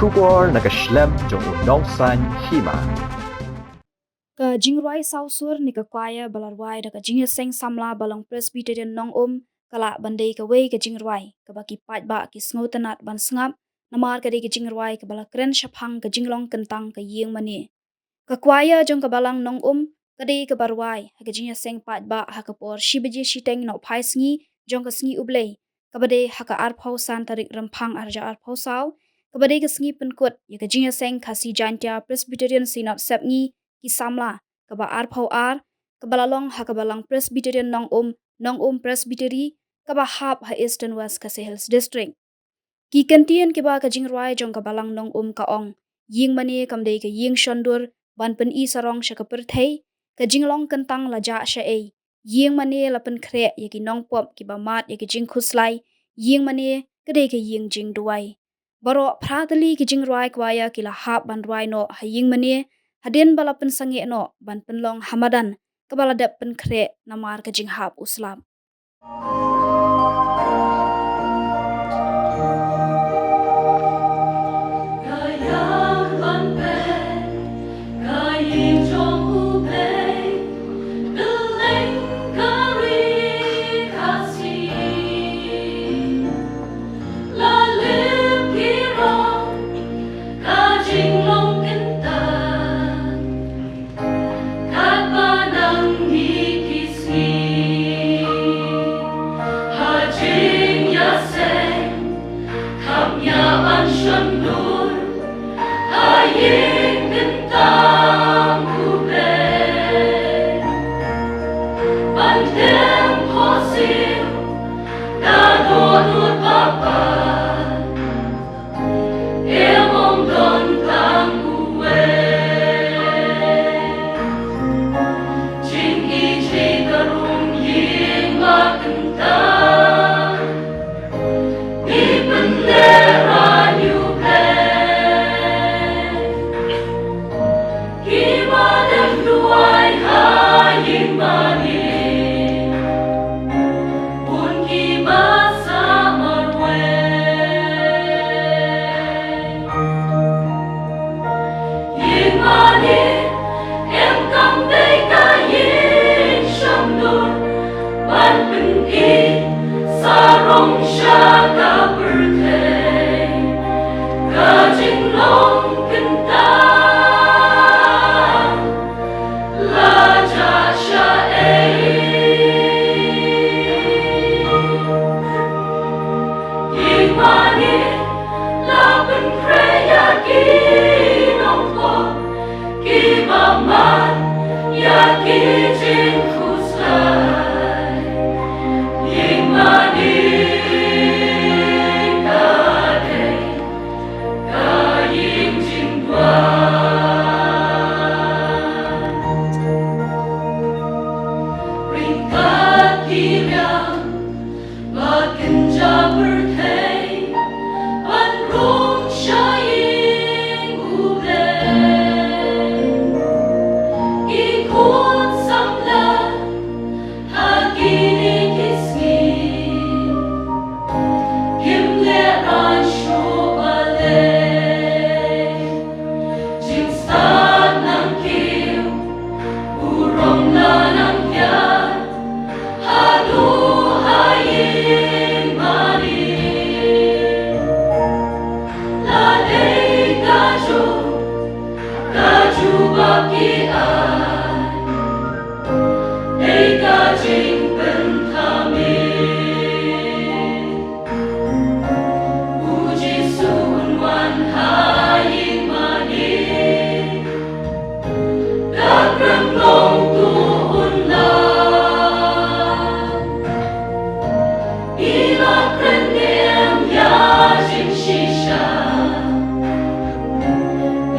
Shubor nakaslem jong nongsan Hima. Ka Rwai sausur ni ka kwaya balarwai da ka Jingïaseng Samla Balang Presbyterian Nongum kala bandai ka wei ka Rwai ka baki pat ba ki sngotanat ban sngap namar ka de ka Rwai ka bala kren shaphang ka jinglong kentang ka Ïingmane. Ka kwaya jong ka Balang Nongum ka de ka barwai ha ka Jingïaseng pat ba ha ka por shibaji shiteng no phai sngi jong ka sngi ublei ka bade ha ka arphau san tarik rampang arja arphau sau ka bade ka sngi penkut ya ka Jingïaseng kasi jantia Presbyterian Synod Sepngi ki Samla ka ba arphau ar ka balalong ha ka Balang Presbyterian Nongum Presbytery ka ba hap ha Eastern West ka Hills District ki kentian ki ba ka Rwai jong ka Balang Nongum ka ong Ïingmane kam de ka Ïing Shondur ban pen i sarong sha ka perthei ka jinglong kentang la ja sha ei Ïingmane la pen kre ya ki nong pop ki ba mat ya ki jing khuslai Ïingmane ka de ka Ïing jing duai baro pratali ki Rwai kwaya ki la hap ban Rwai no ha Ïingmane hadin bala pen sange no ban pen long hamadan ka bala dap pen kre namar ka jing hap uslam. Shondur,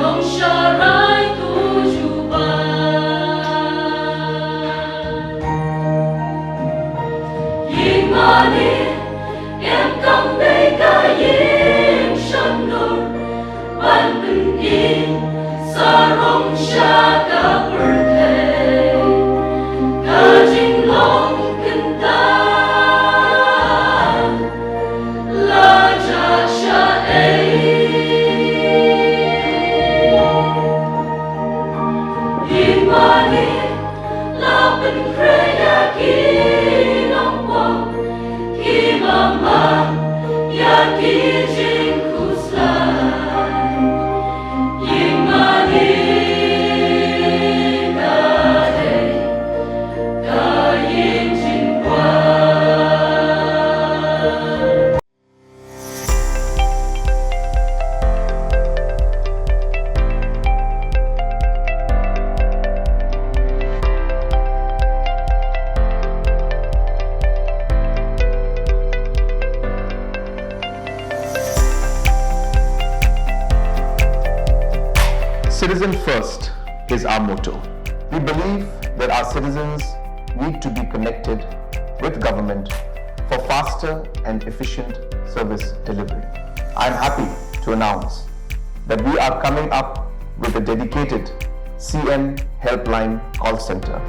Nong sharai tu juba Citizen first is our motto. We believe that our citizens need to be connected with government for faster and efficient service delivery. I am happy to announce that we are coming up with a dedicated CM helpline call center